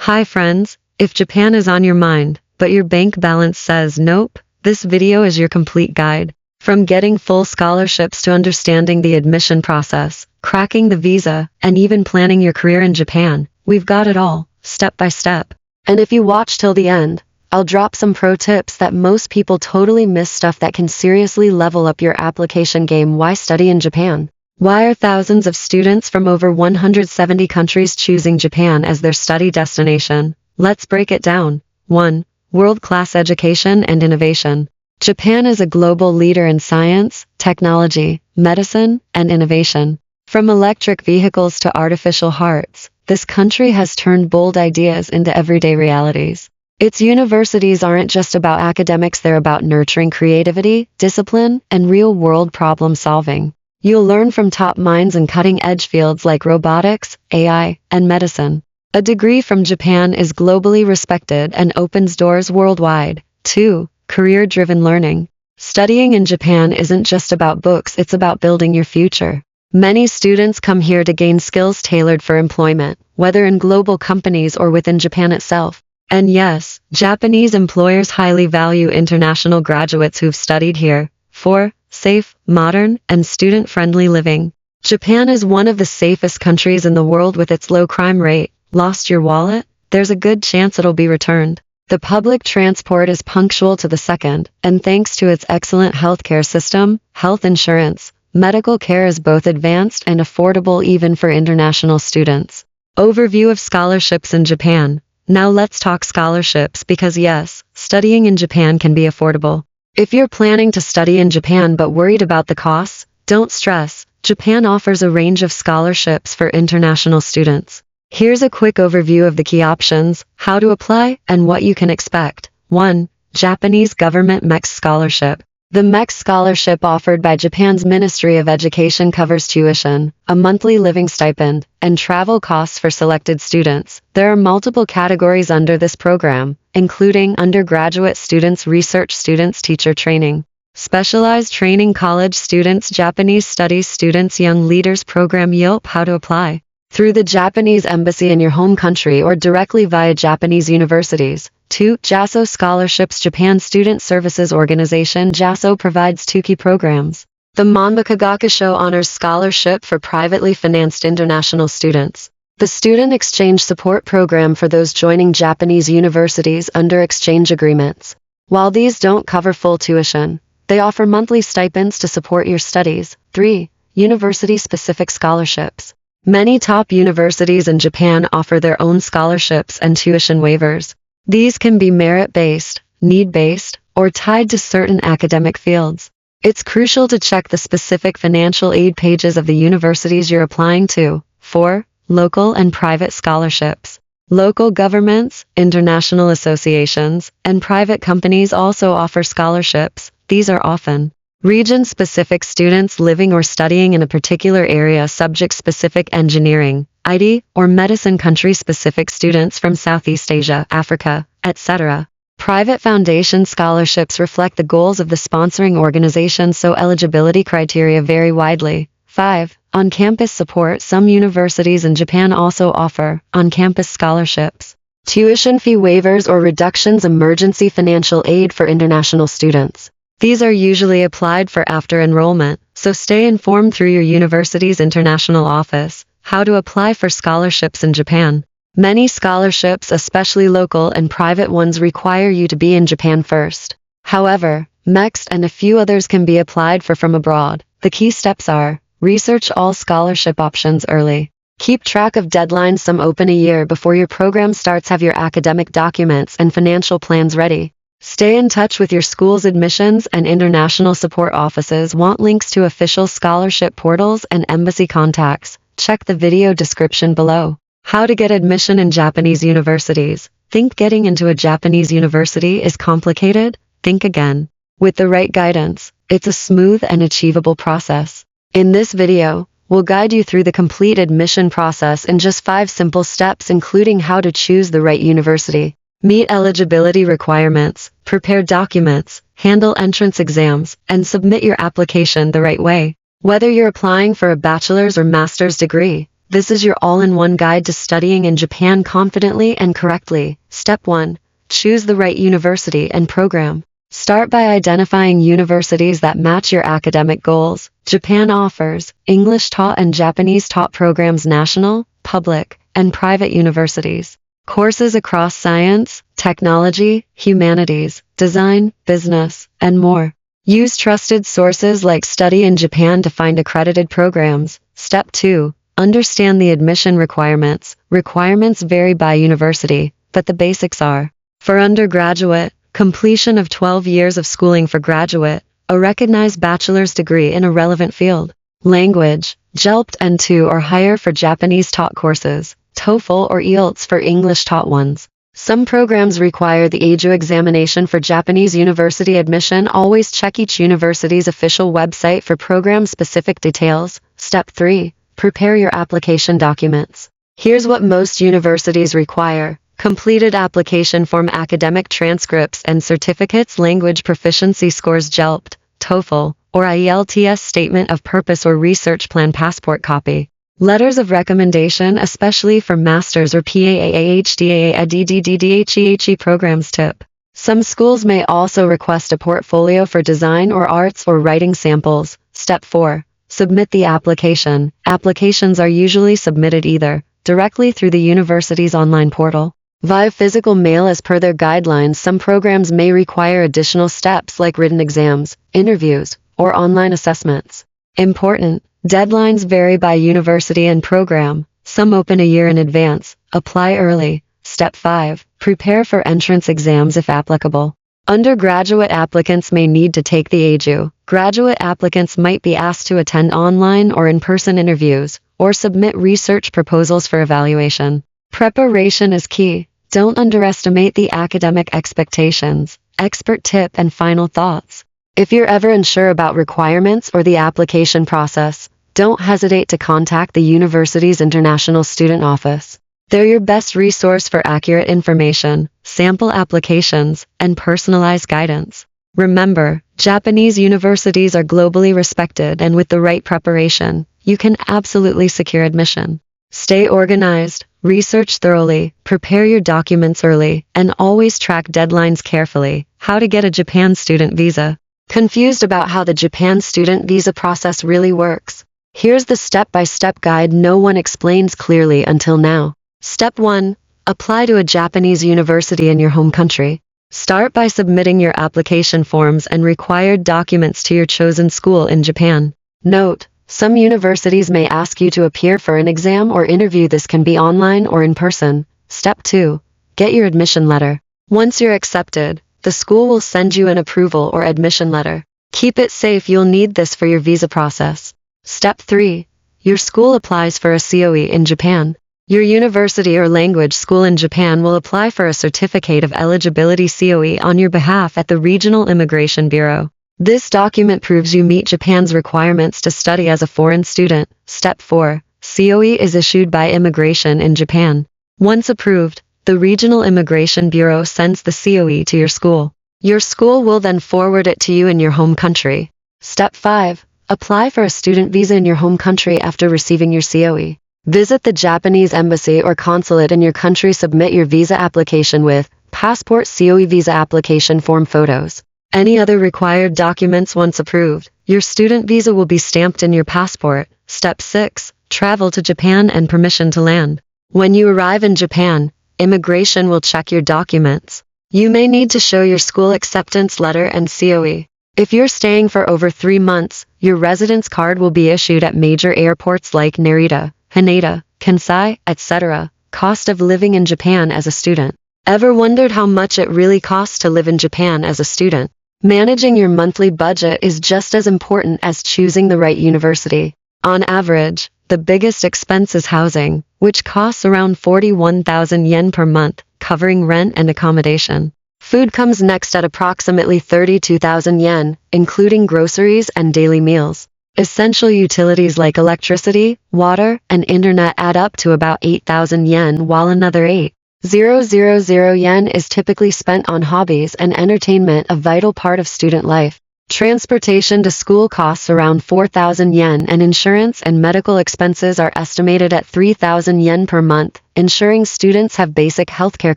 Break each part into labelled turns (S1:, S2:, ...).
S1: Hi friends, if Japan is on your mind, but your bank balance says nope, this video is your complete guide. From getting full scholarships to understanding the admission process, cracking the visa, and even planning your career in Japan, we've got it all, step by step. And if you watch till the end, I'll drop some pro tips that most people totally miss, stuff that can seriously level up your application game. Why study in Japan? Why are thousands of students from over 170 countries choosing Japan as their study destination? Let's break it down. 1. World-class education and innovation. Japan is a global leader in science, technology, medicine, and innovation. From electric vehicles to artificial hearts, this country has turned bold ideas into everyday realities. Its universities aren't just about academics, they're about nurturing creativity, discipline, and real-world problem-solving. You'll learn from top minds in cutting-edge fields like robotics, AI, and medicine. A degree from Japan is globally respected and opens doors worldwide. 2. Career-driven learning. Studying in Japan isn't just about books, it's about building your future. Many students come here to gain skills tailored for employment, whether in global companies or within Japan itself. And yes, Japanese employers highly value international graduates who've studied here. 4. Safe, modern, and student-friendly living. Japan is one of the safest countries in the world with its low crime rate. Lost your wallet? There's a good chance it'll be returned. The public transport is punctual to the second, and thanks to its excellent healthcare system, health insurance, medical care is both advanced and affordable even for international students. Overview of scholarships in Japan. Now let's talk scholarships because yes, studying in Japan can be affordable. If you're planning to study in Japan but worried about the costs, don't stress. Japan offers a range of scholarships for international students. Here's a quick overview of the key options, how to apply, and what you can expect. 1. Japanese Government MEXT Scholarship. The MEXT Scholarship offered by Japan's Ministry of Education covers tuition, a monthly living stipend, and travel costs for selected students. There are multiple categories under this program, including undergraduate students, research students, teacher training, specialized training, college students, Japanese studies students, young leaders program. Yelp. How to apply. Through the Japanese embassy in your home country or directly via Japanese universities. 2. JASSO Scholarships. Japan Student Services Organization JASSO provides two key programs. The Monbukagakusho Honors Scholarship for privately financed international students. The Student Exchange Support Program for those joining Japanese universities under exchange agreements. While these don't cover full tuition, they offer monthly stipends to support your studies. 3. University-specific scholarships. Many top universities in Japan offer their own scholarships and tuition waivers. These can be merit-based, need-based, or tied to certain academic fields. It's crucial to check the specific financial aid pages of the universities you're applying to. 4. Local and private scholarships. Local governments, international associations, and private companies also offer scholarships. These are often region-specific. Students living or studying in a particular area, subject-specific, engineering, IT, or medicine, country-specific. Students from Southeast Asia, Africa, etc. Private foundation scholarships reflect the goals of the sponsoring organization, so eligibility criteria vary widely. 5. On-campus support. Some universities in Japan also offer on-campus scholarships, tuition fee waivers or reductions, emergency financial aid for international students. These are usually applied for after enrollment, so stay informed through your university's international office. How to apply for scholarships in Japan. Many scholarships, especially local and private ones, require you to be in Japan first. However, MEXT and a few others can be applied for from abroad. The key steps are: research all scholarship options early. Keep track of deadlines, some open a year before your program starts. Have your academic documents and financial plans ready. Stay in touch with your school's admissions and international support offices. Want links to official scholarship portals and embassy contacts? Check the video description below. How to get admission in Japanese universities. Think getting into a Japanese university is complicated? Think again. With the right guidance, it's a smooth and achievable process. In this video, we'll guide you through the complete admission process in just 5 simple steps, including how to choose the right university, meet eligibility requirements, prepare documents, handle entrance exams, and submit your application the right way. Whether you're applying for a bachelor's or master's degree, This is your all-in-one guide to studying in Japan confidently and correctly. Step 1. Choose the right university and program. Start by identifying universities that match your academic goals. Japan offers English taught and Japanese taught programs, national, public, and private universities. Courses across science, technology, humanities, design, business, and more. Use trusted sources like Study in Japan to find accredited programs. Step 2. Understand the admission requirements. Requirements vary by university, but the basics are: for undergraduate, completion of 12 years of schooling; for graduate, a recognized bachelor's degree in a relevant field. Language, JELPT N2 or higher for Japanese taught courses, TOEFL or IELTS for English taught ones. Some programs require the AJU examination for Japanese university admission. Always check each university's official website for program-specific details. Step 3. Prepare your application documents. Here's what most universities require: completed application form, academic transcripts and certificates, language proficiency scores, JELPT, TOEFL, or IELTS, statement of purpose or research plan, passport copy. Letters of recommendation, especially for master's or PAAHDAADDDDHEHE programs. Tip: some schools may also request a portfolio for design or arts or writing samples. Step 4. Submit the application. Applications are usually submitted either directly through the university's online portal, via physical mail as per their guidelines. Some programs may require additional steps like written exams, interviews, or online assessments. Important: deadlines vary by university and program. Some open a year in advance. Apply early. Step 5. Prepare for entrance exams if applicable. Undergraduate applicants may need to take the AJU. Graduate applicants might be asked to attend online or in-person interviews, or submit research proposals for evaluation. Preparation is key. Don't underestimate the academic expectations. Expert tip and final thoughts: if you're ever unsure about requirements or the application process, don't hesitate to contact the university's International Student Office. They're your best resource for accurate information, sample applications, and personalized guidance. Remember, Japanese universities are globally respected, and with the right preparation, you can absolutely secure admission. Stay organized, research thoroughly, prepare your documents early, and always track deadlines carefully. How to get a Japan student visa? Confused about how the Japan student visa process really works? Here's the step-by-step guide no one explains clearly until now. Step 1. Apply to a Japanese university in your home country. Start by submitting your application forms and required documents to your chosen school in Japan. Note: some universities may ask you to appear for an exam or interview. This can be online or in person. Step 2. Get your admission letter. Once you're accepted, the school will send you an approval or admission letter. Keep it safe, you'll need this for your visa process. Step 3. Your school applies for a COE in Japan. Your university or language school in Japan will apply for a certificate of eligibility COE on your behalf at the Regional Immigration Bureau. This document proves you meet Japan's requirements to study as a foreign student. Step 4. COE is issued by immigration in Japan. Once approved, the Regional Immigration Bureau sends the COE to your school. Your school will then forward it to you in your home country. Step 5. Apply for a student visa in your home country after receiving your COE. Visit the Japanese embassy or consulate in your country. Submit your visa application with passport, COE visa application form, photos, any other required documents. Once approved, your student visa will be stamped in your passport. Step 6. Travel to Japan and permission to land. When you arrive in Japan, immigration will check your documents. You may need to show your school acceptance letter and COE. If you're staying for over 3 months, your residence card will be issued at major airports like Narita, Haneda, Kansai, etc. Cost of living in Japan as a student. Ever wondered how much it really costs to live in Japan as a student? Managing your monthly budget is just as important as choosing the right university. On average, the biggest expense is housing, which costs around 41,000 yen per month, covering rent and accommodation. Food comes next at approximately 32,000 yen, including groceries and daily meals. Essential utilities like electricity, water, and internet add up to about 8,000 yen, while another 8,000 yen is typically spent on hobbies and entertainment, a vital part of student life. Transportation to school costs around 4,000 yen, and insurance and medical expenses are estimated at 3,000 yen per month, ensuring students have basic healthcare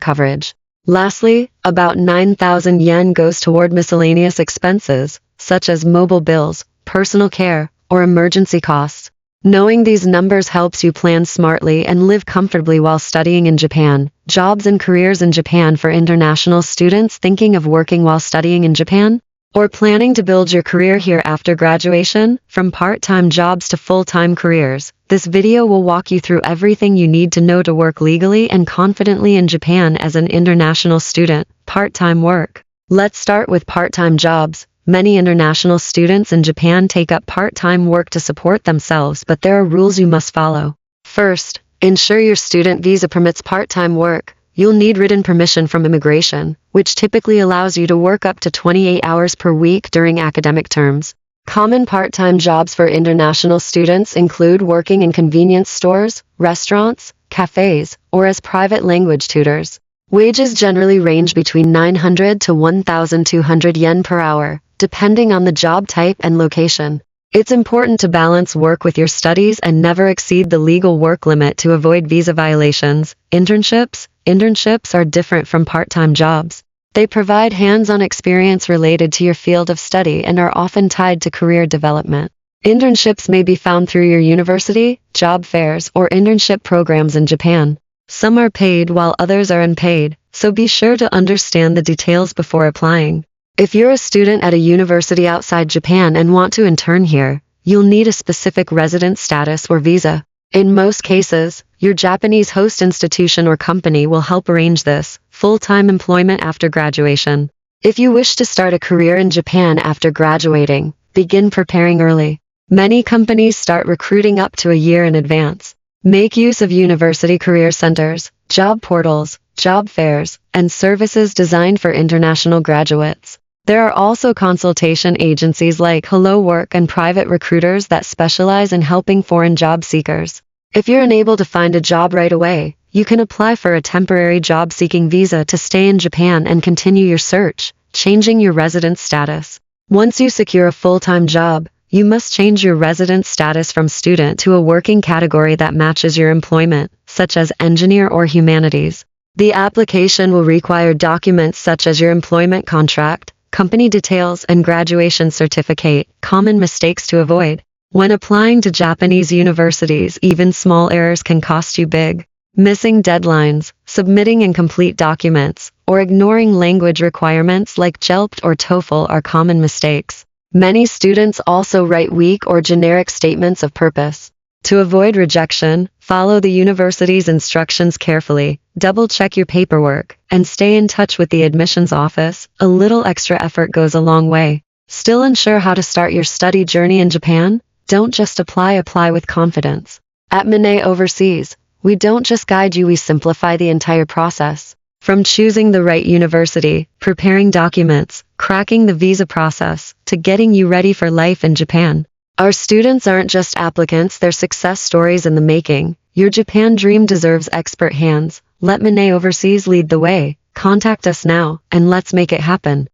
S1: coverage. Lastly, about 9,000 yen goes toward miscellaneous expenses, such as mobile bills, personal care, or emergency costs. Knowing these numbers helps you plan smartly and live comfortably while studying in Japan. Jobs and careers in Japan for international students thinking of working while studying in Japan, or planning to build your career here after graduation. From part-time jobs to full-time careers, this video will walk you through everything you need to know to work legally and confidently in Japan as an international student. Part-time work. Let's start with part-time jobs. Many international students in Japan take up part-time work to support themselves, but there are rules you must follow. First, ensure your student visa permits part-time work. You'll need written permission from immigration, which typically allows you to work up to 28 hours per week during academic terms. Common part-time jobs for international students include working in convenience stores, restaurants, cafes, or as private language tutors. Wages generally range between 900 to 1,200 yen per hour, depending on the job type and location. It's important to balance work with your studies and never exceed the legal work limit to avoid visa violations. Internships are different from part-time jobs. They provide hands-on experience related to your field of study and are often tied to career development. Internships may be found through your university, job fairs, or internship programs in Japan. Some are paid while others are unpaid, so be sure to understand the details before applying. If you're a student at a university outside Japan and want to intern here, you'll need a specific resident status or visa. In most cases, your Japanese host institution or company will help arrange this. Full-time employment after graduation. If you wish to start a career in Japan after graduating, begin preparing early. Many companies start recruiting up to a year in advance. Make use of university career centers, job portals, job fairs, and services designed for international graduates. There are also consultation agencies like Hello Work and private recruiters that specialize in helping foreign job seekers. If you're unable to find a job right away, you can apply for a temporary job-seeking visa to stay in Japan and continue your search, changing your residence status. Once you secure a full-time job, you must change your residence status from student to a working category that matches your employment, such as engineer or humanities. The application will require documents such as your employment contract, company details, and graduation certificate. Common mistakes to avoid. When applying to Japanese universities, even small errors can cost you big. Missing deadlines, submitting incomplete documents, or ignoring language requirements like JELP or TOEFL are common mistakes. Many students also write weak or generic statements of purpose. To avoid rejection, follow the university's instructions carefully, double-check your paperwork, and stay in touch with the admissions office. A little extra effort goes a long way. Still unsure how to start your study journey in Japan? Don't just apply with confidence. At MEXT Overseas, we don't just guide you, we simplify the entire process. From choosing the right university, preparing documents, cracking the visa process, to getting you ready for life in Japan. Our students aren't just applicants, they're success stories in the making. Your Japan dream deserves expert hands. Let MEXT Overseas lead the way. Contact us now, and let's make it happen.